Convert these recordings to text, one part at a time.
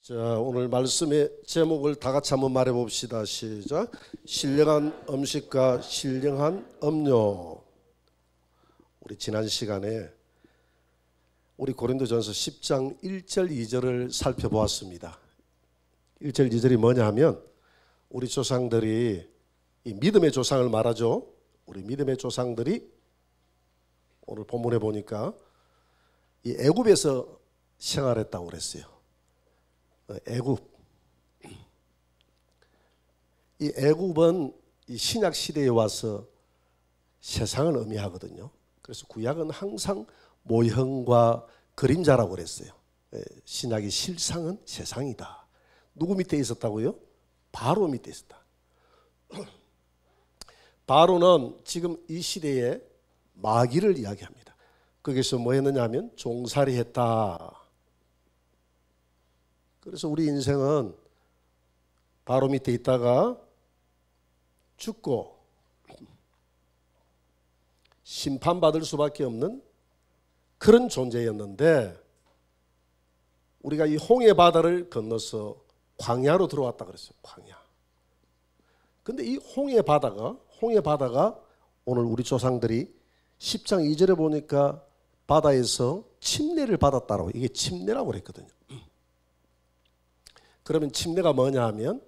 자, 오늘 말씀의 제목을 다 같이 한번 말해 봅시다. 시작. 신령한 음식과 신령한 음료. 우리 지난 시간에 우리 고린도전서 10장 1절 2절을 살펴보았습니다. 1절 2절이 뭐냐 하면 우리 조상들이 이 믿음의 조상을 말하죠. 우리 믿음의 조상들이 오늘 본문에 보니까 이 애굽에서 생활했다고 그랬어요. 애굽. 이 애굽은 이 신약 시대에 와서 세상을 의미하거든요. 그래서 구약은 항상 모형과 그림자라고 그랬어요. 신약의 실상은 세상이다. 누구 밑에 있었다고요? 바로 밑에 있었다. 바로는 지금 이 시대의 마귀를 이야기합니다. 거기서 뭐 했느냐 하면 종살이 했다. 그래서 우리 인생은 바로 밑에 있다가 죽고 심판받을 수밖에 없는 그런 존재였는데 우리가 이 홍해 바다를 건너서 광야로 들어왔다 그랬어요. 광야. 근데 이 홍해 바다가 오늘 우리 조상들이 10장 2절에 보니까 바다에서 침례를 받았다라고, 이게 침례라고 그랬거든요. 그러면 침례가 뭐냐 하면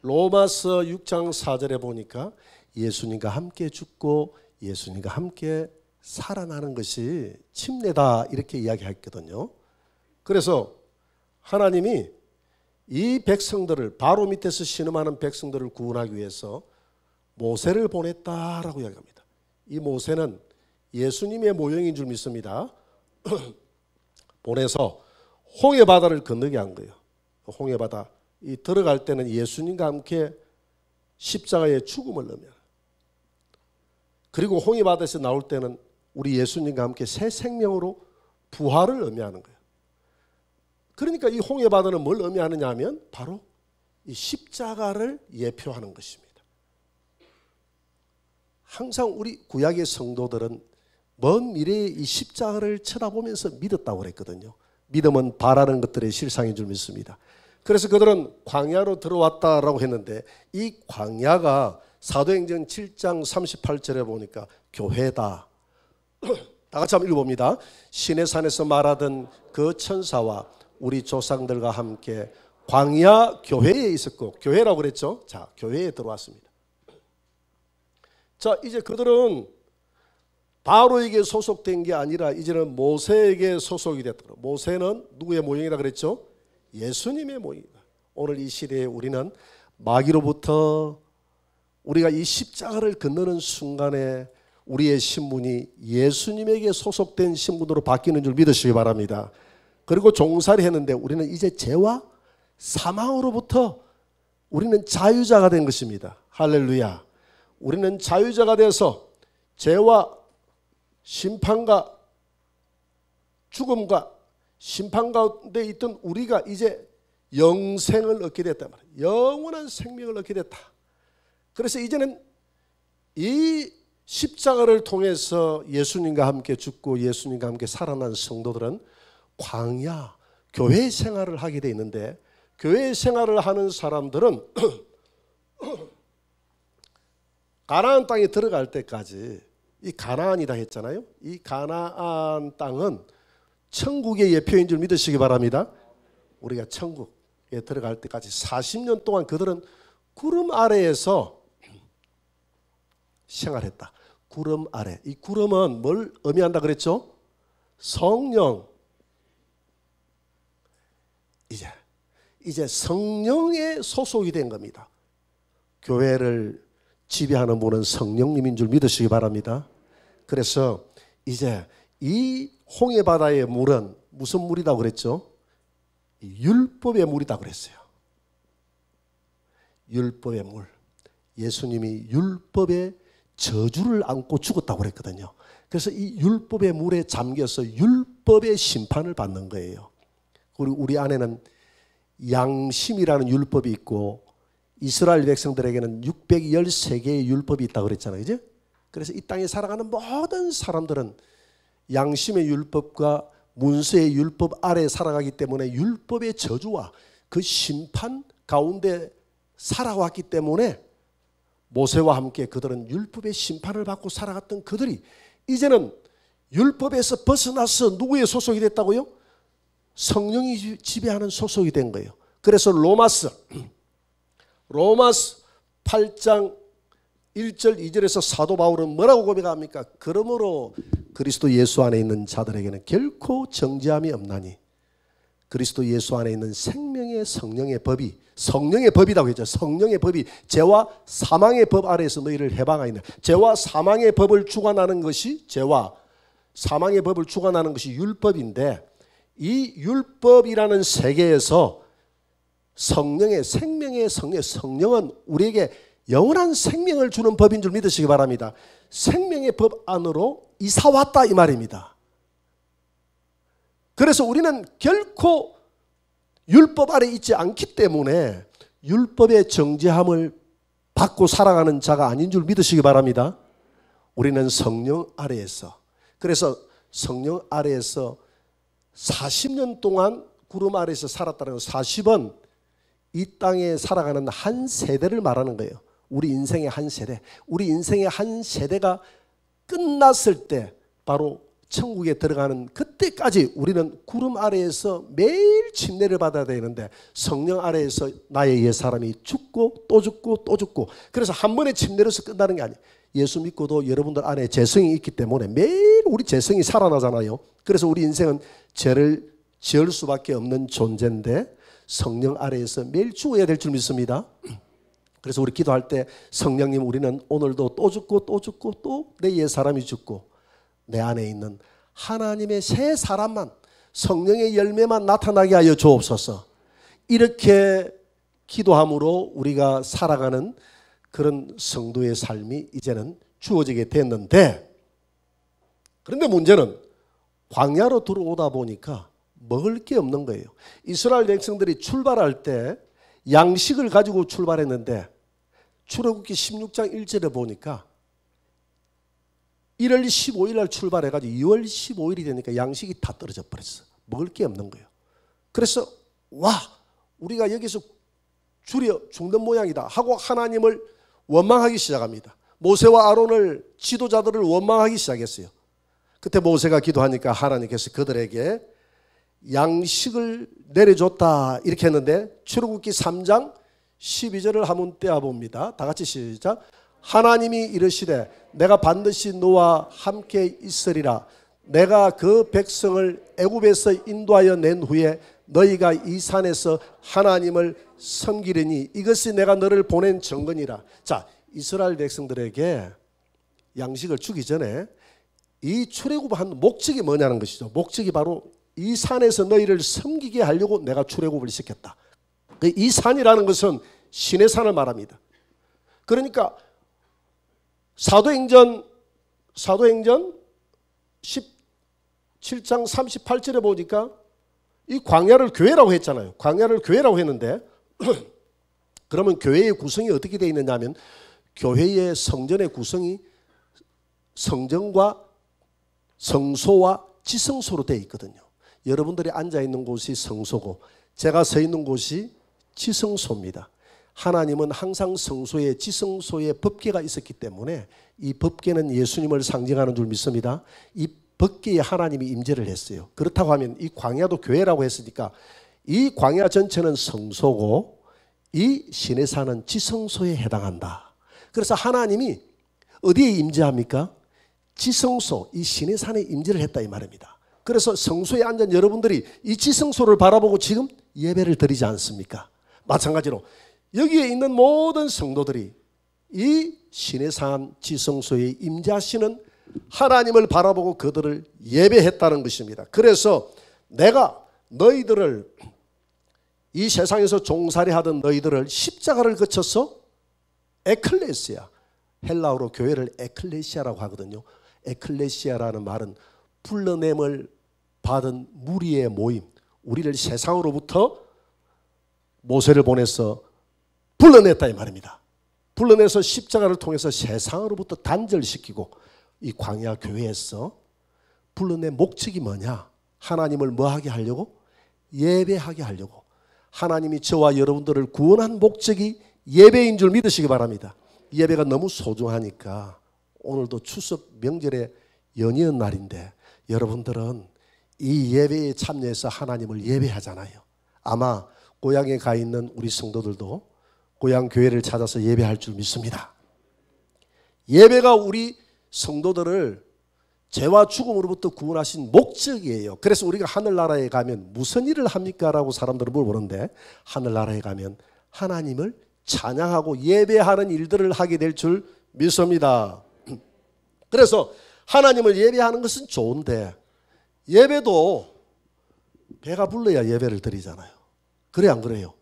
로마서 6장 4절에 보니까 예수님과 함께 죽고 예수님과 함께 살아나는 것이 침례다, 이렇게 이야기했거든요. 그래서 하나님이 이 백성들을, 바로 밑에서 신음하는 백성들을 구원하기 위해서 모세를 보냈다라고 이야기합니다. 이 모세는 예수님의 모형인 줄 믿습니다. 보내서 홍해 바다를 건너게 한 거예요. 홍해 바다 이 들어갈 때는 예수님과 함께 십자가의 죽음을 의미하는, 그리고 홍해 바다에서 나올 때는 우리 예수님과 함께 새 생명으로 부활을 의미하는 거예요. 그러니까 이 홍해 바다는 뭘 의미하느냐 하면 바로 이 십자가를 예표하는 것입니다. 항상 우리 구약의 성도들은 먼 미래의 이 십자가를 쳐다보면서 믿었다고 그랬거든요. 믿음은 바라는 것들의 실상인 줄 믿습니다. 그래서 그들은 광야로 들어왔다라고 했는데 이 광야가 사도행전 7장 38절에 보니까 교회다. 다 같이 한번 읽어봅니다. 시내산에서 말하던 그 천사와 우리 조상들과 함께 광야 교회에 있었고, 교회라고 그랬죠. 자, 교회에 들어왔습니다. 자, 이제 그들은 바로에게 소속된 게 아니라 이제는 모세에게 소속이 됐다. 모세는 누구의 모형이라 그랬죠? 예수님의 모형이다. 오늘 이 시대에 우리는 마귀로부터 우리가 이 십자가를 건너는 순간에 우리의 신분이 예수님에게 소속된 신분으로 바뀌는 줄 믿으시기 바랍니다. 그리고 종살이 했는데 우리는 이제 죄와 사망으로부터 우리는 자유자가 된 것입니다. 할렐루야. 우리는 자유자가 돼서 죄와 심판과 죽음과 심판 가운데 있던 우리가 이제 영생을 얻게 됐단 말이에요. 영원한 생명을 얻게 됐다. 그래서 이제는 이 십자가를 통해서 예수님과 함께 죽고 예수님과 함께 살아난 성도들은 광야, 교회 생활을 하게 돼 있는데, 교회 생활을 하는 사람들은 가나안 땅에 들어갈 때까지, 이 가나안이다 했잖아요. 이 가나안 땅은 천국의 예표인 줄 믿으시기 바랍니다. 우리가 천국에 들어갈 때까지 40년 동안 그들은 구름 아래에서 생활했다. 구름 아래. 이 구름은 뭘 의미한다 그랬죠? 성령. 이제 성령에 소속이 된 겁니다. 교회를 지배하는 분은 성령님인 줄 믿으시기 바랍니다. 그래서 이제 이 홍해 바다의 물은 무슨 물이라고 그랬죠? 율법의 물이라고 그랬어요. 율법의 물. 예수님이 율법의 저주를 안고 죽었다고 그랬거든요. 그래서 이 율법의 물에 잠겨서 율법의 심판을 받는 거예요. 그리고 우리 안에는 양심이라는 율법이 있고 이스라엘 백성들에게는 613개의 율법이 있다고 그랬잖아요. 그죠? 그래서 이 땅에 살아가는 모든 사람들은 양심의 율법과 문서의 율법 아래 살아가기 때문에 율법의 저주와 그 심판 가운데 살아왔기 때문에 모세와 함께 그들은 율법의 심판을 받고 살아갔던 그들이 이제는 율법에서 벗어나서 누구의 소속이 됐다고요? 성령이 지배하는 소속이 된 거예요. 그래서 로마서 8장 1절 2절에서 사도 바울은 뭐라고 고백합니까? 그러므로 그리스도 예수 안에 있는 자들에게는 결코 정죄함이 없나니 그리스도 예수 안에 있는 생명의 성령의 법이, 성령의 법이라고 했죠. 성령의 법이 죄와 사망의 법 아래에서 너희를 해방하였느니라. 죄와 사망의 법을 주관하는 것이, 죄와 사망의 법을 주관하는 것이 율법인데, 이 율법이라는 세계에서 성령의, 생명의 성령은 우리에게 영원한 생명을 주는 법인 줄 믿으시기 바랍니다. 생명의 법 안으로 이사 왔다 이 말입니다. 그래서 우리는 결코 율법 아래 있지 않기 때문에 율법의 정죄함을 받고 살아가는 자가 아닌 줄 믿으시기 바랍니다. 우리는 성령 아래에서, 그래서 성령 아래에서 40년 동안 구름 아래에서 살았다는 것, 40은 이 땅에 살아가는 한 세대를 말하는 거예요. 우리 인생의 한 세대. 우리 인생의 한 세대가 끝났을 때 바로 천국에 들어가는 그때까지 우리는 구름 아래에서 매일 침례를 받아야 되는데, 성령 아래에서 나의 옛사람이 죽고 또 죽고 또 죽고, 그래서 한 번의 침례로서 끝나는 게 아니에요. 예수 믿고도 여러분들 안에 죄성이 있기 때문에 매일 우리 죄성이 살아나잖아요. 그래서 우리 인생은 죄를 지을 수밖에 없는 존재인데 성령 아래에서 매일 죽어야 될 줄 믿습니다. 그래서 우리 기도할 때 성령님, 우리는 오늘도 또 죽고 또 죽고 또 내 옛사람이 죽고 내 안에 있는 하나님의 새 사람만, 성령의 열매만 나타나게 하여 주옵소서. 이렇게 기도함으로 우리가 살아가는 그런 성도의 삶이 이제는 주어지게 됐는데, 그런데 문제는 광야로 들어오다 보니까 먹을 게 없는 거예요. 이스라엘 백성들이 출발할 때 양식을 가지고 출발했는데 출애굽기 16장 1절에 보니까 1월 15일 날 출발해가지고 2월 15일이 되니까 양식이 다 떨어져 버렸어. 먹을 게 없는 거예요. 그래서 우리가 여기서 줄여 죽는 모양이다 하고 하나님을 원망하기 시작합니다. 모세와 아론을, 지도자들을 원망하기 시작했어요. 그때 모세가 기도하니까 하나님께서 그들에게 양식을 내려줬다 이렇게 했는데, 출애굽기 3장 12절을 한번 떼어봅니다. 다 같이 시작. 하나님이 이르시되 내가 반드시 너와 함께 있으리라. 내가 그 백성을 애굽에서 인도하여 낸 후에 너희가 이 산에서 하나님을 섬기리니 이것이 내가 너를 보낸 증거니라. 자, 이스라엘 백성들에게 양식을 주기 전에 이 출애굽한 목적이 뭐냐는 것이죠. 목적이 바로 이 산에서 너희를 섬기게 하려고 내가 출애굽을 시켰다. 이 산이라는 것은 신의 산을 말합니다. 그러니까 사도행전 17장 38절에 보니까 이 광야를 교회라고 했잖아요. 광야를 교회라고 했는데 그러면 교회의 구성이 어떻게 되어 있느냐 하면, 교회의 성전의 구성이 성전과 성소와 지성소로 되어 있거든요. 여러분들이 앉아있는 곳이 성소고 제가 서 있는 곳이 지성소입니다. 하나님은 항상 성소에, 지성소에 법궤가 있었기 때문에 이 법궤는 예수님을 상징하는 줄 믿습니다. 이 법궤에 하나님이 임재를 했어요. 그렇다고 하면 이 광야도 교회라고 했으니까 이 광야 전체는 성소고 이 신의 산은 지성소에 해당한다. 그래서 하나님이 어디에 임재합니까? 지성소, 이 신의 산에 임재를 했다 이 말입니다. 그래서 성소에 앉은 여러분들이 이 지성소를 바라보고 지금 예배를 드리지 않습니까? 마찬가지로 여기에 있는 모든 성도들이 이 신의 산 지성소에 임재하시는 하나님을 바라보고 그들을 예배했다는 것입니다. 그래서 내가 너희들을, 이 세상에서 종살이 하던 너희들을 십자가를 거쳐서 에클레시아, 헬라어로 교회를 에클레시아라고 하거든요. 에클레시아라는 말은 불러냄을 받은 무리의 모임, 우리를 세상으로부터 모세를 보내서 불러냈다 이 말입니다. 불러내서 십자가를 통해서 세상으로부터 단절시키고 이 광야 교회에서 불러낸 목적이 뭐냐? 하나님을 뭐하게 하려고? 예배하게 하려고. 하나님이 저와 여러분들을 구원한 목적이 예배인 줄 믿으시기 바랍니다. 예배가 너무 소중하니까 오늘도 추석 명절에 연이은 날인데 여러분들은 이 예배에 참여해서 하나님을 예배하잖아요. 아마 고향에 가 있는 우리 성도들도 고향 교회를 찾아서 예배할 줄 믿습니다. 예배가 우리 성도들을 죄와 죽음으로부터 구원하신 목적이에요. 그래서 우리가 하늘나라에 가면 무슨 일을 합니까? 라고 사람들은 물어보는데 하늘나라에 가면 하나님을 찬양하고 예배하는 일들을 하게 될 줄 믿습니다. 그래서 하나님을 예배하는 것은 좋은데 예배도 배가 불러야 예배를 드리잖아요. 그래 안 그래요?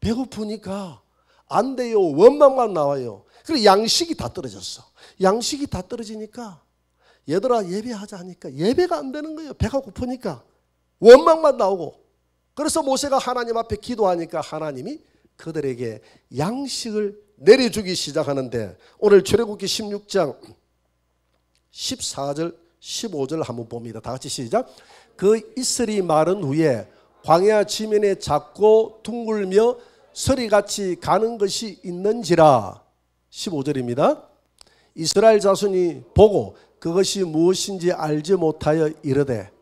배고프니까 안 돼요. 원망만 나와요. 그리고 양식이 다 떨어졌어. 양식이 다 떨어지니까 얘들아 예배하자 하니까 예배가 안 되는 거예요. 배가 고프니까 원망만 나오고. 그래서 모세가 하나님 앞에 기도하니까 하나님이 그들에게 양식을 내려주기 시작하는데 오늘 출애굽기 16장 14절 15절 한번 봅니다. 다 같이 시작. 그 이슬이 마른 후에 광야 지면에 작고 둥글며 서리같이 가는 것이 있는지라. 15절입니다. 이스라엘 자손이 보고 그것이 무엇인지 알지 못하여 이르되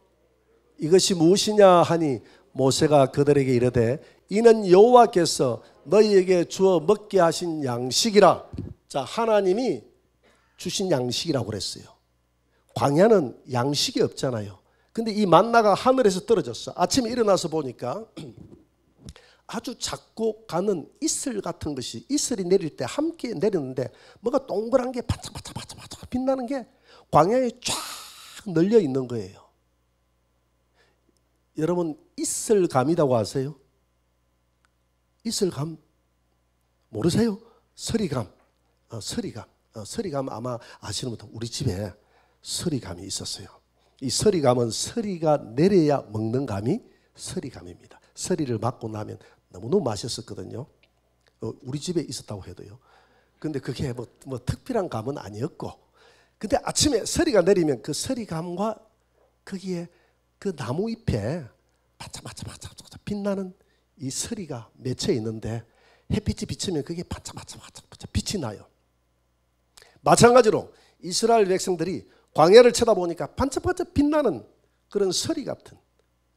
이것이 무엇이냐 하니 모세가 그들에게 이르되 이는 여호와께서 너희에게 주어 먹게 하신 양식이라. 자, 하나님이 주신 양식이라고 그랬어요. 광야는 양식이 없잖아요. 근데 이 만나가 하늘에서 떨어졌어. 아침에 일어나서 보니까 아주 작고 가는 이슬 같은 것이 이슬이 내릴 때 함께 내렸는데 뭐가 동그란 게 반짝반짝 빛나는 게 광야에 쫙 널려 있는 거예요. 여러분 이슬감이라고 아세요? 이슬감 모르세요? 서리감. 서리감 아마 아시는 분들 우리 집에 서리감이 있었어요. 이 서리감은 서리가 내려야 먹는 감이 서리감입니다. 서리를 맞고 나면 너무너무 맛있었거든요. 우리 집에 있었다고 해도요. 근데 그게 뭐 특별한 감은 아니었고, 근데 아침에 서리가 내리면 그 서리감과 거기에 그 나무 잎에 반짝반짝 빛나는 이 서리가 맺혀 있는데 햇빛이 비치면 그게 반짝반짝 빛이 나요. 마찬가지로 이스라엘 백성들이 광야를 쳐다보니까 반짝반짝 빛나는 그런 서리 같은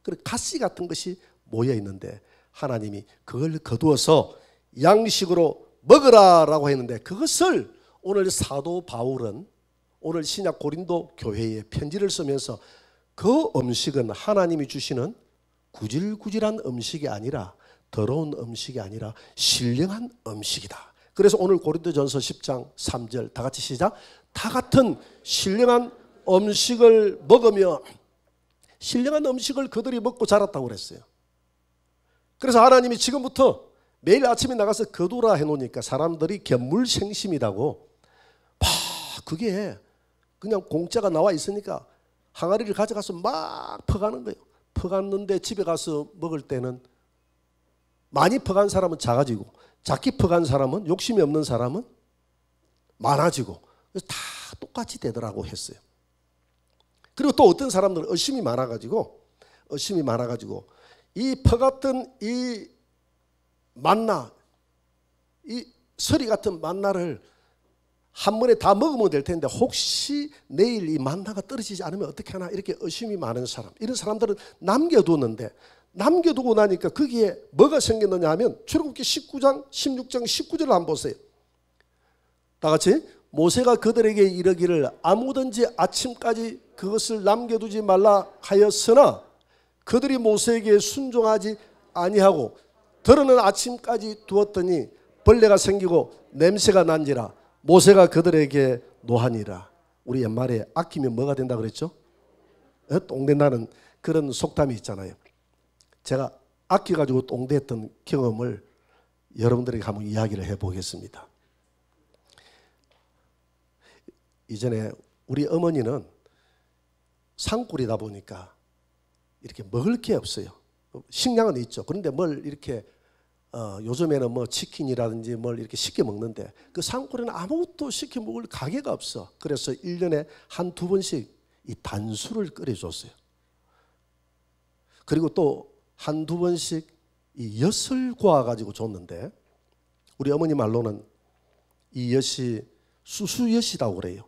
그런 가시 같은 것이 모여 있는데 하나님이 그걸 거두어서 양식으로 먹으라라고 했는데 그것을 오늘 사도 바울은 오늘 신약 고린도 교회에 편지를 쓰면서 그 음식은 하나님이 주시는 구질구질한 음식이 아니라 더러운 음식이 아니라 신령한 음식이다. 그래서 오늘 고린도전서 10장 3절 다 같이 시작. 다 같은 신령한 음식을 먹으며 신령한 음식을 그들이 먹고 자랐다고 그랬어요. 그래서 하나님이 지금부터 매일 아침에 나가서 거두라 해놓으니까 사람들이 견물생심이라고 그게 그냥 공짜가 나와 있으니까 항아리를 가져가서 막 퍼가는 거예요. 퍼갔는데 집에 가서 먹을 때는 많이 퍼간 사람은 작아지고 작게 퍼간 사람은 욕심이 없는 사람은 많아지고 그래서 다 똑같이 되더라고 했어요. 그리고 또 어떤 사람들은 의심이 많아가지고 이 퍼갔던 이 만나 이 서리 같은 만나를 한 번에 다 먹으면 될 텐데 혹시 내일 이 만나가 떨어지지 않으면 어떻게 하나 이렇게 의심이 많은 사람 이런 사람들은 남겨두는데 남겨두고 나니까 거기에 뭐가 생겼느냐 하면 출애굽기 19장 16장 19절을 한번 보세요. 다 같이 모세가 그들에게 이르기를 아무든지 아침까지 그것을 남겨두지 말라 하였으나 그들이 모세에게 순종하지 아니하고 들어는 아침까지 두었더니 벌레가 생기고 냄새가 난지라 모세가 그들에게 노하니라. 우리 옛말에 아끼면 뭐가 된다 그랬죠? 똥된다는 그런 속담이 있잖아요. 제가 아껴가지고 똥됐던 경험을 여러분들에게 한번 이야기를 해보겠습니다. 이전에 우리 어머니는 산골이다 보니까 이렇게 먹을 게 없어요. 식량은 있죠. 그런데 뭘 이렇게 요즘에는 뭐 치킨이라든지 뭘 이렇게 시켜 먹는데 그 산골에는 아무것도 시켜 먹을 가게가 없어. 그래서 1년에 한두 번씩 이 단술을 끓여줬어요. 그리고 또 한두 번씩 이 엿을 구워가지고 줬는데 우리 어머니 말로는 이 엿이 수수엿이라고 그래요.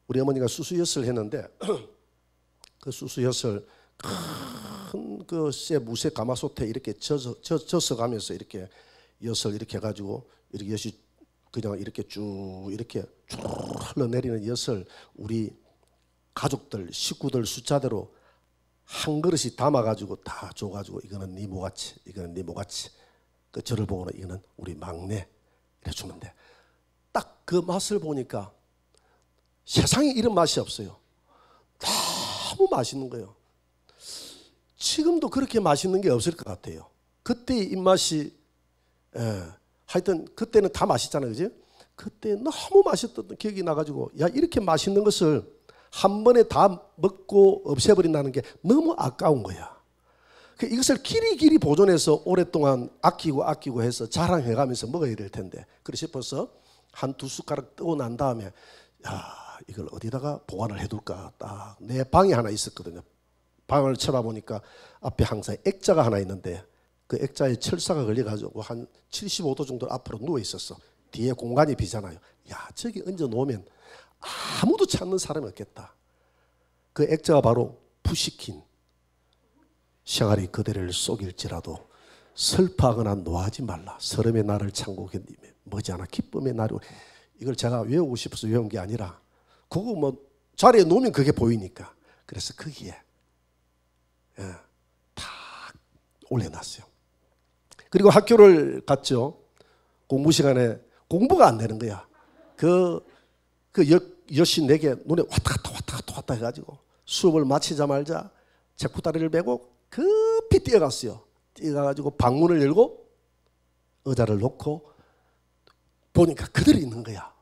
우리 어머니가 수수엿을 했는데 그 수수엿을 큰 그 쇠 무쇠 가마솥에 이렇게 젖어 가면서 이렇게 엿을 이렇게 해가지고 이렇게 엿이 그냥 이렇게 쭉 이렇게 쭉 흘러내리는 엿을 우리 가족들 식구들 숫자대로 한 그릇이 담아가지고 다 줘가지고 이거는 네 모가치, 이거는 네 모가치. 그 저를 보고는 이거는 우리 막내 이래 주는데 딱 그 맛을 보니까 세상에 이런 맛이 없어요. 너무 맛있는 거예요. 지금도 그렇게 맛있는 게 없을 것 같아요. 그때의 입맛이 하여튼 그때는 다 맛있잖아요, 그지? 그때 너무 맛있던 기억이 나가지고 야 이렇게 맛있는 것을 한 번에 다 먹고 없애버린다는 게 너무 아까운 거야. 이것을 길이길이 보존해서 오랫동안 아끼고 해서 자랑해가면서 먹어야 될 텐데 그래 싶어서 한 두 숟가락 뜨고 난 다음에 야 이걸 어디다가 보관을 해둘까 딱 내 방에 하나 있었거든요. 방을 쳐다보니까 앞에 항상 액자가 하나 있는데 그 액자에 철사가 걸려가지고 한 75도 정도 앞으로 누워 있었어. 뒤에 공간이 비잖아요. 야 저기 얹어 놓으면 아무도 찾는 사람이 없겠다. 그 액자가 바로 부시킨 생활이 그대를 속일지라도 슬퍼하거나 노하지 말라. 설움의 날을 참고 견디며 머지않아 기쁨의 날이 이걸 제가 외우고 싶어서 외운 게 아니라 그거 뭐 자리에 놓으면 그게 보이니까 그래서 거기에 다 올려놨어요. 그리고 학교를 갔죠. 공부 시간에 공부가 안 되는 거야. 그 엿이 내게 눈에 왔다 갔다 해가지고 수업을 마치자마자 책구다리를 메고 급히 뛰어갔어요. 뛰어가가지고 방문을 열고 의자를 놓고 보니까 그대로 있는 거야.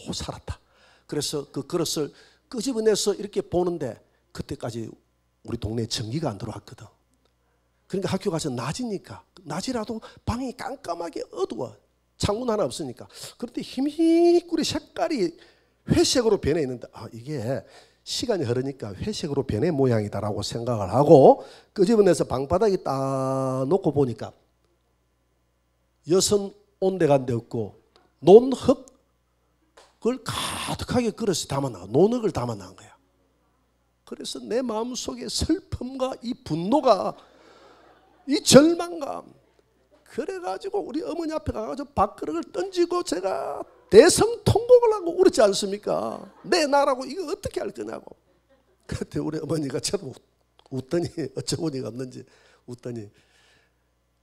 오, 살았다. 그래서 그 그릇을 끄집어내서 이렇게 보는데 그때까지 우리 동네에 전기가 안 들어왔거든. 그러니까 학교 가서 낮이니까 낮이라도 방이 깜깜하게 어두워. 창문 하나 없으니까. 그런데 희미꾸리 색깔이 회색으로 변해 있는데 아 이게 시간이 흐르니까 회색으로 변해 모양이다라고 생각을 하고 끄집어내서 방바닥에 딱 놓고 보니까 엿은 온데간데 없고 논흙을 가득하게 그릇에 담아놔. 논흙을 담아놓은 거야. 그래서 내 마음속에 슬픔과 이 분노가 이 절망감 그래가지고 우리 어머니 앞에 가가지고 밥그릇을 던지고 제가 대성통곡을 하고 울었지 않습니까? 내 나라고 이거 어떻게 할 거냐고. 그때 우리 어머니가 저도 웃더니 어처구니가 없는지 웃더니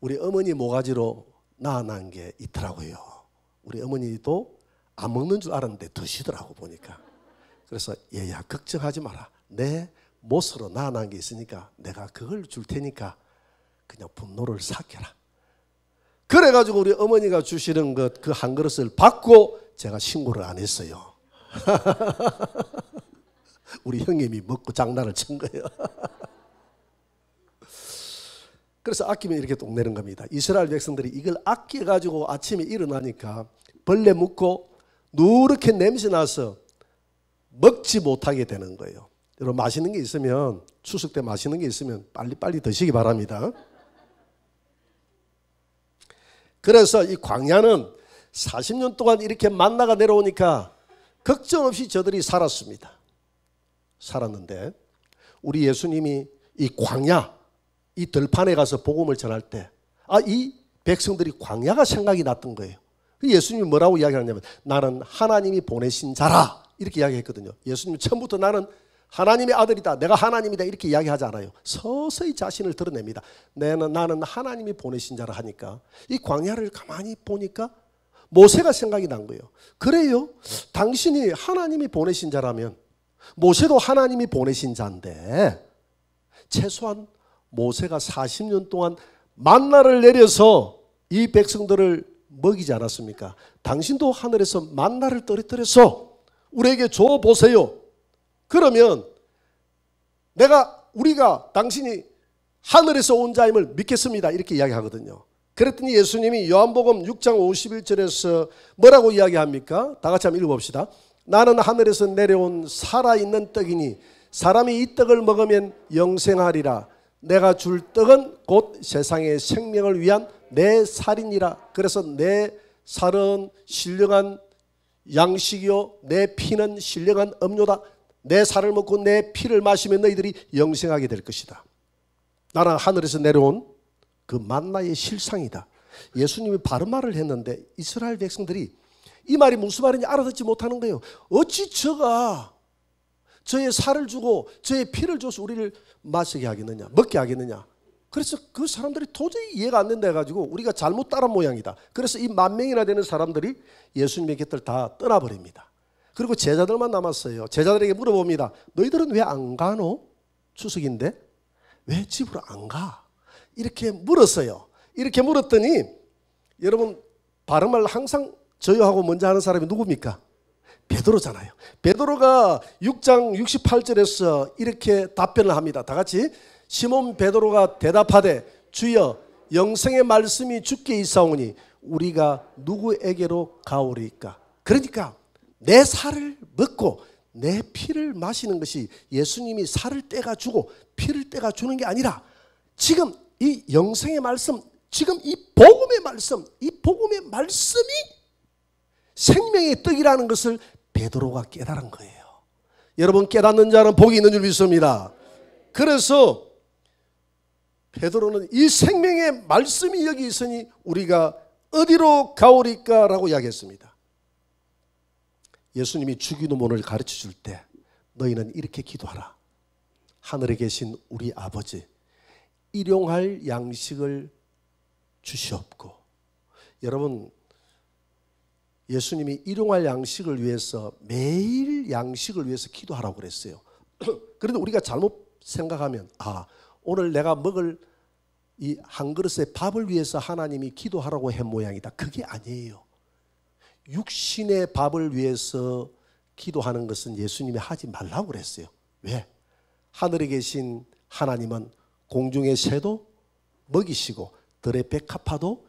우리 어머니 모가지로 낳아난 게 있더라고요. 우리 어머니도 안 먹는 줄 알았는데 드시더라고 보니까. 그래서 얘야 걱정하지 마라. 내 못으로 낳아난 게 있으니까 내가 그걸 줄 테니까 그냥 분노를 삭혀라. 그래가지고 우리 어머니가 주시는 것 그 한 그릇을 받고 제가 신고를 안 했어요. 우리 형님이 먹고 장난을 친 거예요. 그래서 아끼면 이렇게 똥내는 겁니다. 이스라엘 백성들이 이걸 아껴가지고 아침에 일어나니까 벌레 묻고 누렇게 냄새 나서 먹지 못하게 되는 거예요. 여러분 맛있는 게 있으면 추석 때 맛있는 게 있으면 빨리빨리 드시기 바랍니다. 그래서 이 광야는 40년 동안 이렇게 만나가 내려오니까 걱정 없이 저들이 살았습니다. 살았는데 우리 예수님이 이 광야, 이 들판에 가서 복음을 전할 때 이 백성들이 광야가 생각이 났던 거예요. 예수님이 뭐라고 이야기하냐면 나는 하나님이 보내신 자라 이렇게 이야기했거든요. 예수님은 처음부터 나는 하나님의 아들이다. 내가 하나님이다. 이렇게 이야기하지 않아요. 서서히 자신을 드러냅니다. 나는 하나님이 보내신 자라 하니까 이 광야를 가만히 보니까 모세가 생각이 난 거예요. 그래요. 당신이 하나님이 보내신 자라면 모세도 하나님이 보내신 자인데 최소한 모세가 40년 동안 만나를 내려서 이 백성들을 먹이지 않았습니까? 당신도 하늘에서 만나를 떨어뜨려서 우리에게 줘 보세요. 그러면 우리가 당신이 하늘에서 온 자임을 믿겠습니다. 이렇게 이야기하거든요. 그랬더니 예수님이 요한복음 6장 51절에서 뭐라고 이야기합니까? 다 같이 한번 읽어봅시다. 나는 하늘에서 내려온 살아있는 떡이니 사람이 이 떡을 먹으면 영생하리라. 내가 줄 떡은 곧 세상의 생명을 위한 내 살이니라. 그래서 내 살은 신령한 양식이요 내 피는 신령한 음료다. 내 살을 먹고 내 피를 마시면 너희들이 영생하게 될 것이다. 나는 하늘에서 내려온 그 만나의 실상이다. 예수님이 바른 말을 했는데 이스라엘 백성들이 이 말이 무슨 말인지 알아듣지 못하는 거예요. 어찌 저가 저의 살을 주고 저의 피를 줘서 우리를 마시게 하겠느냐, 먹게 하겠느냐. 그래서 그 사람들이 도저히 이해가 안 된다 해가지고 우리가 잘못 따른 모양이다. 그래서 이 10,000명이나 되는 사람들이 예수님의 곁을 다 떠나버립니다. 그리고 제자들만 남았어요. 제자들에게 물어봅니다. 너희들은 왜 안 가노? 추석인데 왜 집으로 안 가? 이렇게 물었어요. 이렇게 물었더니 여러분 바른 말 항상 저요하고 먼저 하는 사람이 누굽니까? 베드로잖아요. 베드로가 6장 68절에서 이렇게 답변을 합니다. 다 같이 시몬 베드로가 대답하되 주여 영생의 말씀이 주께 있사오니 우리가 누구에게로 가오리까? 그러니까 내 살을 먹고 내 피를 마시는 것이 예수님이 살을 떼가 주고 피를 떼가 주는 게 아니라 지금 이 영생의 말씀, 지금 이 복음의 말씀, 이 복음의 말씀이 생명의 떡이라는 것을 베드로가 깨달은 거예요. 여러분 깨닫는 자는 복이 있는 줄 믿습니다. 그래서 베드로는 이 생명의 말씀이 여기 있으니 우리가 어디로 가오리까 라고 이야기했습니다. 예수님이 주기도문을 가르쳐 줄 때 너희는 이렇게 기도하라. 하늘에 계신 우리 아버지 일용할 양식을 주시옵고. 여러분 예수님이 일용할 양식을 위해서 매일 양식을 위해서 기도하라고 그랬어요. 그런데 우리가 잘못 생각하면 오늘 내가 먹을 이 한 그릇의 밥을 위해서 하나님이 기도하라고 한 모양이다. 그게 아니에요. 육신의 밥을 위해서 기도하는 것은 예수님이 하지 말라고 그랬어요. 왜? 하늘에 계신 하나님은 공중의 새도 먹이시고 들의 백합화도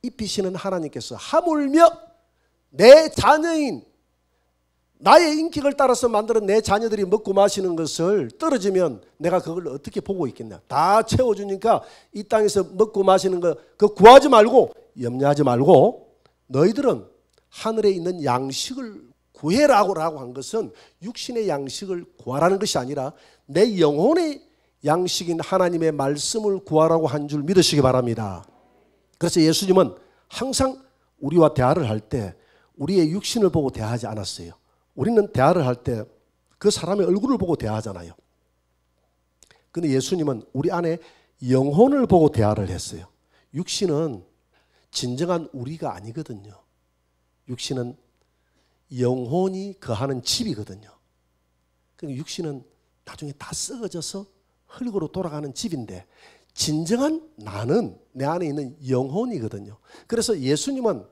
입히시는 하나님께서 하물며 내 자녀인 나의 인격을 따라서 만드는 내 자녀들이 먹고 마시는 것을 떨어지면 내가 그걸 어떻게 보고 있겠냐. 다 채워주니까 이 땅에서 먹고 마시는 거 그거 구하지 말고 염려하지 말고 너희들은 하늘에 있는 양식을 구해라고 한 것은 육신의 양식을 구하라는 것이 아니라 내 영혼의 양식인 하나님의 말씀을 구하라고 한 줄 믿으시기 바랍니다. 그래서 예수님은 항상 우리와 대화를 할 때 우리의 육신을 보고 대화하지 않았어요. 우리는 대화를 할 때 그 사람의 얼굴을 보고 대화하잖아요. 그런데 예수님은 우리 안에 영혼을 보고 대화를 했어요. 육신은 진정한 우리가 아니거든요. 육신은 영혼이 거하는 집이거든요. 그러니까 육신은 나중에 다 썩어져서 흙으로 돌아가는 집인데 진정한 나는 내 안에 있는 영혼이거든요. 그래서 예수님은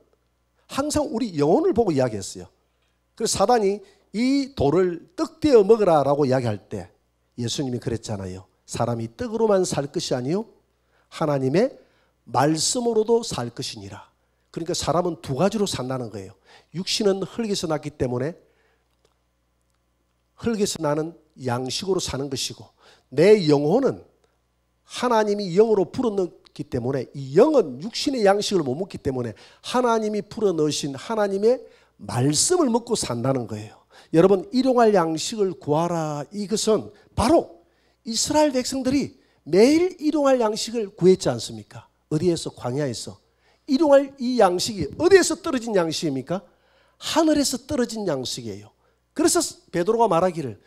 항상 우리 영혼을 보고 이야기했어요. 그래서 사단이 이 돌을 떡되어 먹으라라고 이야기할 때 예수님이 그랬잖아요. 사람이 떡으로만 살 것이 아니요 하나님의 말씀으로도 살 것이니라. 그러니까 사람은 두 가지로 산다는 거예요. 육신은 흙에서 났기 때문에 흙에서 나는 양식으로 사는 것이고 내 영혼은 하나님이 영으로 불어넣기 때문에 이 영은 육신의 양식을 못 먹기 때문에 하나님이 불어넣으신 하나님의 말씀을 먹고 산다는 거예요. 여러분 일용할 양식을 구하라. 이것은 바로 이스라엘 백성들이 매일 일용할 양식을 구했지 않습니까? 어디에서? 광야에서. 일용할 이 양식이 어디에서 떨어진 양식입니까? 하늘에서 떨어진 양식이에요. 그래서 베드로가 말하기를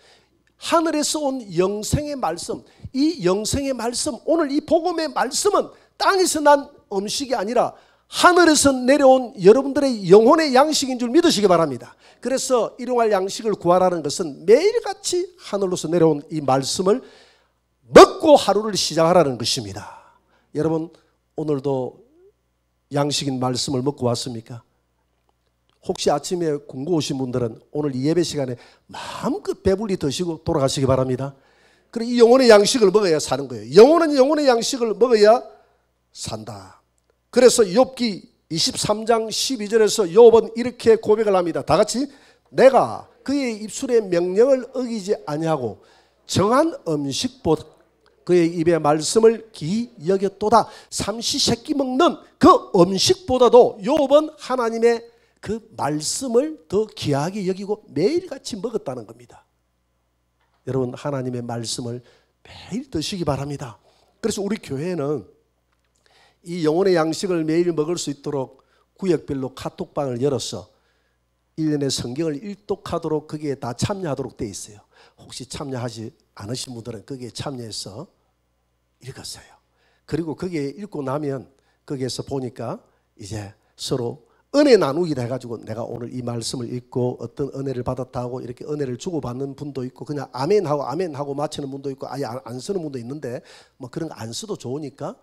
하늘에서 온 영생의 말씀, 이 영생의 말씀, 오늘 이 복음의 말씀은 땅에서 난 음식이 아니라 하늘에서 내려온 여러분들의 영혼의 양식인 줄 믿으시기 바랍니다. 그래서 일용할 양식을 구하라는 것은 매일같이 하늘로서 내려온 이 말씀을 먹고 하루를 시작하라는 것입니다. 여러분 오늘도 양식인 말씀을 먹고 왔습니까? 혹시 아침에 공고 오신 분들은 오늘 이 예배 시간에 마음껏 배불리 드시고 돌아가시기 바랍니다. 그리고 이 영혼의 양식을 먹어야 사는 거예요. 영혼은 영혼의 양식을 먹어야 산다. 그래서 욥기 23장 12절에서 욥은 이렇게 고백을 합니다. 다 같이 내가 그의 입술의 명령을 어기지 아니하고 정한 음식보다 그의 입의 말씀을 귀히 여겼도다. 삼시세끼 먹는 그 음식보다도 욥은 하나님의 그 말씀을 더 귀하게 여기고 매일같이 먹었다는 겁니다. 여러분, 하나님의 말씀을 매일 드시기 바랍니다. 그래서 우리 교회는 이 영혼의 양식을 매일 먹을 수 있도록 구역별로 카톡방을 열어서 1년에 성경을 일독하도록 거기에 다 참여하도록 되어 있어요. 혹시 참여하지 않으신 분들은 거기에 참여해서 읽었어요. 그리고 거기에 읽고 나면 거기에서 보니까 이제 서로 은혜 나누기를 해가지고 내가 오늘 이 말씀을 읽고 어떤 은혜를 받았다고 이렇게 은혜를 주고받는 분도 있고 그냥 아멘하고 마치는 분도 있고 아예 안 쓰는 분도 있는데 뭐 그런 거 안 써도 좋으니까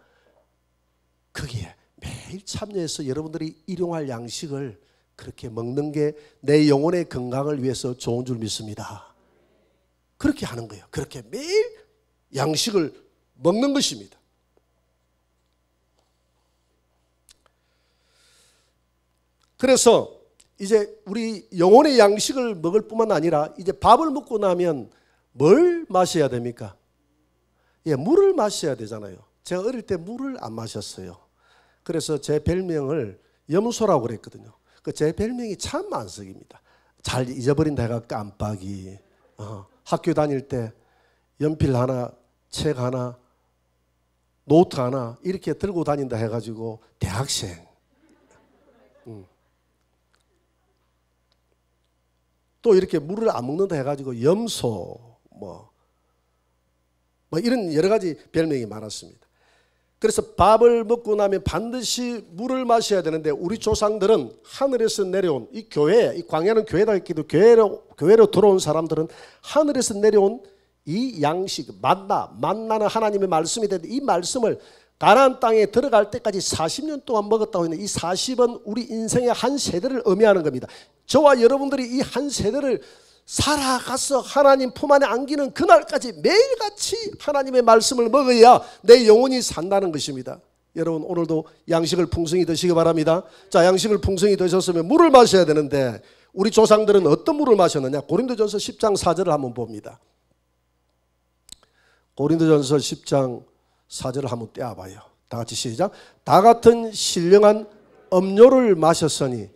거기에 매일 참여해서 여러분들이 일용할 양식을 그렇게 먹는 게 내 영혼의 건강을 위해서 좋은 줄 믿습니다. 그렇게 하는 거예요. 그렇게 매일 양식을 먹는 것입니다. 그래서 이제 우리 영혼의 양식을 먹을 뿐만 아니라 이제 밥을 먹고 나면 뭘 마셔야 됩니까? 예, 물을 마셔야 되잖아요. 제가 어릴 때 물을 안 마셨어요. 그래서 제 별명을 염소라고 그랬거든요. 제 별명이 참 만석입니다. 잘 잊어버린다 해가 깜빡이. 학교 다닐 때 연필 하나, 책 하나, 노트 하나 이렇게 들고 다닌다 해가지고 대학생. 또 이렇게 물을 안 먹는다 해가지고 염소 뭐 이런 여러 가지 별명이 많았습니다. 그래서 밥을 먹고 나면 반드시 물을 마셔야 되는데 우리 조상들은 하늘에서 내려온 이 교회, 이 광야는 교회다 했기도 교회로 들어온 사람들은 하늘에서 내려온 이 양식 만나는 하나님의 말씀이 되는데 이 말씀을 가나안 땅에 들어갈 때까지 40년 동안 먹었다고 했는데 이 40은 우리 인생의 한 세대를 의미하는 겁니다. 저와 여러분들이 이 한 세대를 살아가서 하나님 품 안에 안기는 그날까지 매일같이 하나님의 말씀을 먹어야 내 영혼이 산다는 것입니다. 여러분, 오늘도 양식을 풍성히 드시기 바랍니다. 자, 양식을 풍성히 드셨으면 물을 마셔야 되는데 우리 조상들은 어떤 물을 마셨느냐? 고린도전서 10장 4절을 한번 봅니다. 고린도전서 10장 4절을 한번 떼어봐요. 다 같이 시작. 다 같은 신령한 음료를 마셨으니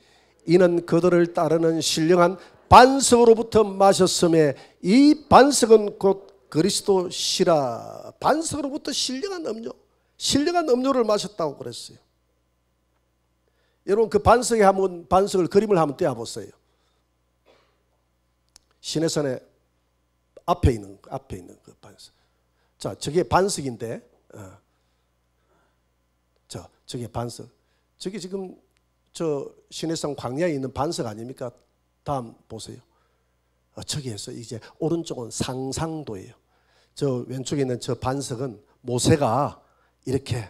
이는 그들을 따르는 신령한 반석으로부터 마셨음에 이 반석은 곧 그리스도시라. 반석으로부터 신령한 음료를 마셨다고 그랬어요. 여러분, 그 반석을 그림을 한번 떼어보세요. 시내산의 앞에 있는 그 반석. 자, 저게 반석인데, 저게 반석. 저게 지금 저 시내산 광야에 있는 반석 아닙니까? 다음 보세요. 저기에서 이제 오른쪽은 상상도예요. 저 왼쪽에 있는 저 반석은 모세가 이렇게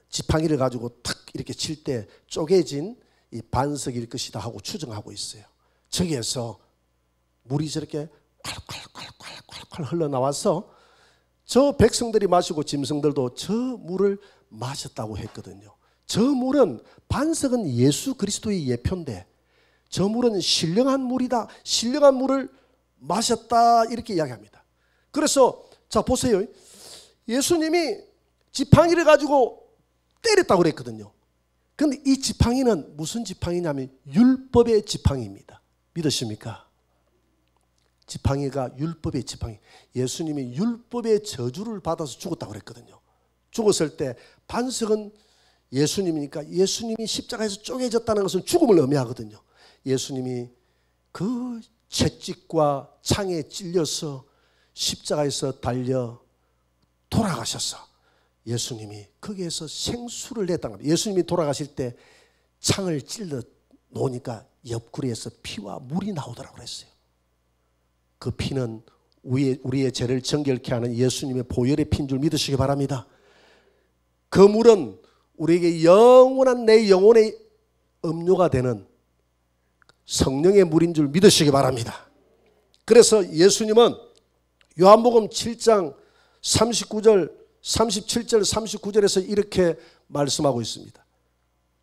지팡이를 가지고 탁 이렇게 칠 때 쪼개진 이 반석일 것이다 하고 추정하고 있어요. 저기에서 물이 저렇게 콸콸콸콸콸 흘러나와서 저 백성들이 마시고 짐승들도 저 물을 마셨다고 했거든요. 저 물은 반석은 예수 그리스도의 예표인데 저 물은 신령한 물이다. 신령한 물을 마셨다 이렇게 이야기합니다. 그래서 자 보세요. 예수님이 지팡이를 가지고 때렸다고 그랬거든요. 그런데 이 지팡이는 무슨 지팡이냐면 율법의 지팡이입니다. 믿으십니까? 지팡이가 율법의 지팡이. 예수님이 율법의 저주를 받아서 죽었다고 그랬거든요. 죽었을 때 반석은 예수님이니까 예수님이 십자가에서 쪼개졌다는 것은 죽음을 의미하거든요. 예수님이 그 채찍과 창에 찔려서 십자가에서 달려 돌아가셔서 예수님이 거기에서 생수를 냈다는 겁니다. 예수님이 돌아가실 때 창을 찔러 놓으니까 옆구리에서 피와 물이 나오더라고 그랬어요. 그 피는 우리의 죄를 정결케 하는 예수님의 보혈의 피인 줄 믿으시기 바랍니다. 그 물은 우리에게 영원한 내 영혼의 음료가 되는 성령의 물인 줄 믿으시기 바랍니다. 그래서 예수님은 요한복음 7장 39절, 37절, 39절에서 이렇게 말씀하고 있습니다.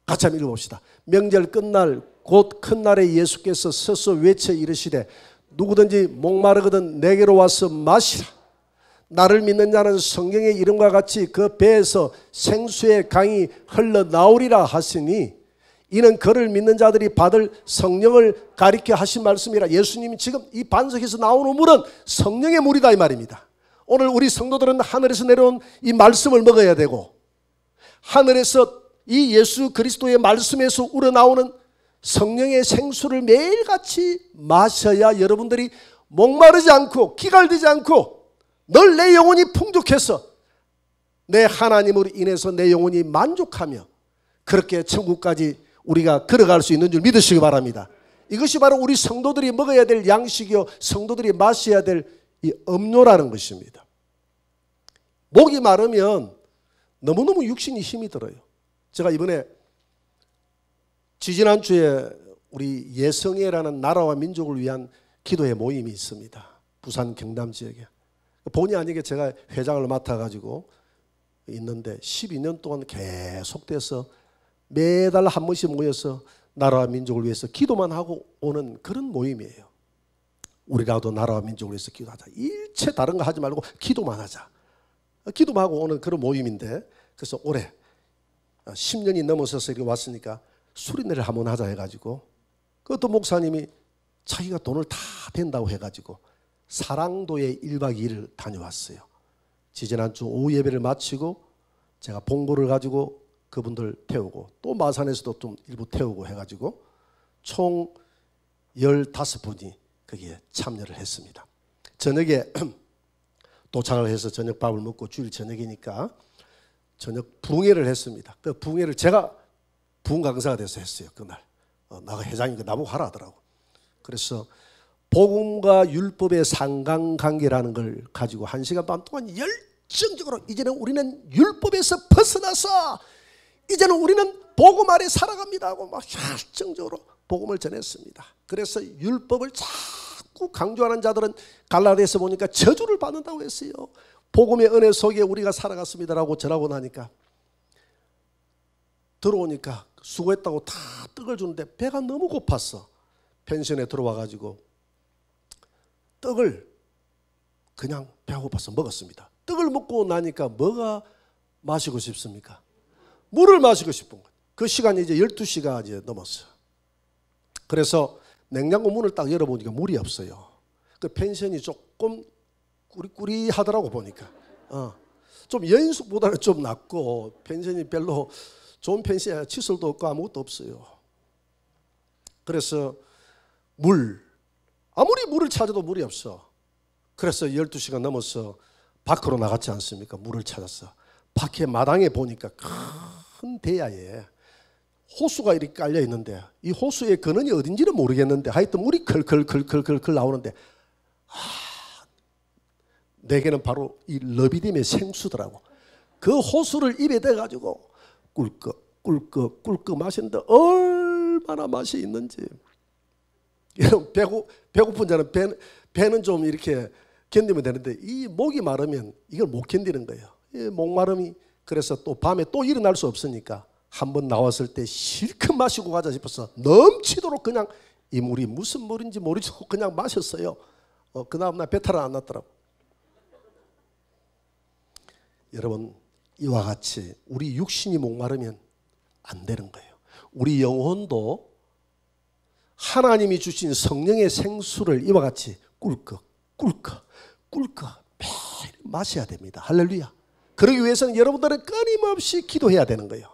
같이 한번 읽어봅시다. 명절 끝날 곧 큰 날에 예수께서 서서 외쳐 이르시되 누구든지 목마르거든 내게로 와서 마시라. 나를 믿는 자는 성경의 이름과 같이 그 배에서 생수의 강이 흘러나오리라 하시니 이는 그를 믿는 자들이 받을 성령을 가리켜 하신 말씀이라. 예수님이 지금 이 반석에서 나오는 물은 성령의 물이다 이 말입니다. 오늘 우리 성도들은 하늘에서 내려온 이 말씀을 먹어야 되고, 하늘에서 이 예수 그리스도의 말씀에서 우러나오는 성령의 생수를 매일같이 마셔야 여러분들이 목마르지 않고 기갈되지 않고 늘 내 영혼이 풍족해서 내 하나님으로 인해서 내 영혼이 만족하며 그렇게 천국까지 우리가 걸어갈 수 있는 줄 믿으시기 바랍니다. 이것이 바로 우리 성도들이 먹어야 될 양식이요, 성도들이 마셔야 될 이 음료라는 것입니다. 목이 마르면 너무너무 육신이 힘이 들어요. 제가 이번에 지지난주에 우리 예성회라는 나라와 민족을 위한 기도회 모임이 있습니다. 부산 경남 지역에. 본의 아니게 제가 회장을 맡아가지고 있는데 12년 동안 계속돼서 매달 한 번씩 모여서 나라와 민족을 위해서 기도만 하고 오는 그런 모임이에요. 우리라도 나라와 민족을 위해서 기도하자. 일체 다른 거 하지 말고 기도만 하자. 기도만 하고 오는 그런 모임인데, 그래서 올해 10년이 넘어서서 이렇게 왔으니까 수련회를 한번 하자 해가지고, 그것도 목사님이 자기가 돈을 다 댄다고 해가지고 사랑도에 1박 2일을 다녀왔어요. 지지난주 오후 예배를 마치고 제가 봉고를 가지고 그분들 태우고 또 마산에서도 좀 일부 태우고 해가지고 총 15분이 거기에 참여를 했습니다. 저녁에 도착을 해서 저녁밥을 먹고 주일 저녁이니까 저녁 부흥회를 했습니다. 그 부흥회를 제가 부흥 강사가 돼서 했어요. 그날 나가 회장이니까 나보고 하라 하더라고. 그래서 복음과 율법의 상관관계라는 걸 가지고 1시간 반 동안 열정적으로 이제는 우리는 율법에서 벗어나서 이제는 우리는 복음 아래 살아갑니다 하고 막 열정적으로 복음을 전했습니다. 그래서 율법을 자꾸 강조하는 자들은 갈라디아서 보니까 저주를 받는다고 했어요. 복음의 은혜 속에 우리가 살아갔습니다라고 전하고 나니까 들어오니까 수고했다고 다 떡을 주는데 배가 너무 고팠어. 펜션에 들어와가지고 떡을 그냥 배가 고파서 먹었습니다. 떡을 먹고 나니까 뭐가 마시고 싶습니까? 물을 마시고 싶은 거예요. 그 시간이 이제 12시가 이제 넘었어요. 그래서 냉장고 문을 딱 열어보니까 물이 없어요. 그 펜션이 조금 꾸리꾸리하더라고 보니까. 좀 여인숙보다는 좀 낫고 펜션이 별로 좋은 펜션이야. 시설도 없고 아무것도 없어요. 그래서 아무리 물을 찾아도 물이 없어. 그래서 12시가 넘어서 밖으로 나갔지 않습니까? 물을 찾았어. 밖에 마당에 보니까 큰 대야에 호수가 이렇게 깔려 있는데 이 호수의 근원이 어딘지는 모르겠는데 하여튼 물이 클클클클클 나오는데 내게는 바로 이 러비딤의 생수더라고. 그 호수를 입에 대가지고 꿀꺽 마시는데 얼마나 맛이 있는지. 배고픈 자는 배는 좀 이렇게 견디면 되는데 이 목이 마르면 이걸 못 견디는 거예요. 이 목마름이. 그래서 또 밤에 또 일어날 수 없으니까 한번 나왔을 때 실컷 마시고 가자 싶어서 넘치도록 그냥 이 물이 무슨 물인지 모르고 그냥 마셨어요. 그 다음날 배탈은 안 났더라고. 여러분, 이와 같이 우리 육신이 목마르면 안 되는 거예요. 우리 영혼도 하나님이 주신 성령의 생수를 이와 같이 꿀꺽 매일 마셔야 됩니다. 할렐루야. 그러기 위해서는 여러분들은 끊임없이 기도해야 되는 거예요.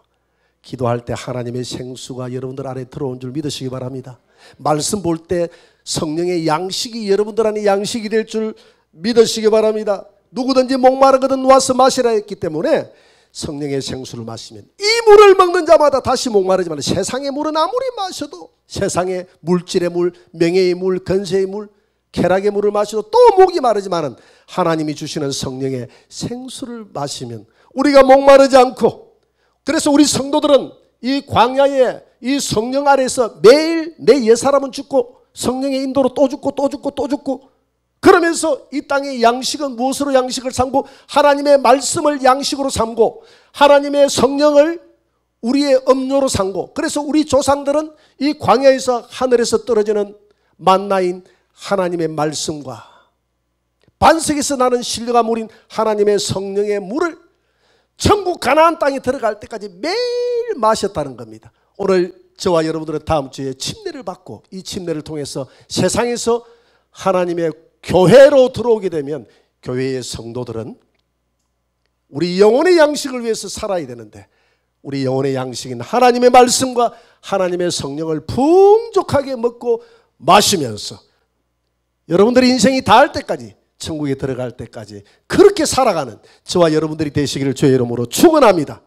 기도할 때 하나님의 생수가 여러분들 안에 들어온 줄 믿으시기 바랍니다. 말씀 볼 때 성령의 양식이 여러분들 안에 양식이 될 줄 믿으시기 바랍니다. 누구든지 목마르거든 와서 마시라 했기 때문에 성령의 생수를 마시면 이 물을 먹는 자마다 다시 목마르지만 세상의 물은 아무리 마셔도 세상의 물질의 물, 명예의 물, 건세의 물, 쾌락의 물을 마셔도 또 목이 마르지만 하나님이 주시는 성령의 생수를 마시면 우리가 목마르지 않고, 그래서 우리 성도들은 이 광야에 이 성령 아래에서 매일 내 옛사람은 죽고 성령의 인도로 또 죽고 그러면서 이 땅의 양식은 무엇으로 양식을 삼고 하나님의 말씀을 양식으로 삼고 하나님의 성령을 우리의 음료로 삼고, 그래서 우리 조상들은 이 광야에서 하늘에서 떨어지는 만나인 하나님의 말씀과 반석에서 나는 신령한 물인 하나님의 성령의 물을 천국 가나안 땅에 들어갈 때까지 매일 마셨다는 겁니다. 오늘 저와 여러분들은 다음 주에 침례를 받고 이 침례를 통해서 세상에서 하나님의 교회로 들어오게 되면 교회의 성도들은 우리 영혼의 양식을 위해서 살아야 되는데 우리 영혼의 양식인 하나님의 말씀과 하나님의 성령을 풍족하게 먹고 마시면서 여러분들의 인생이 닿을 때까지 천국에 들어갈 때까지 그렇게 살아가는 저와 여러분들이 되시기를 주의 이름으로 축원합니다.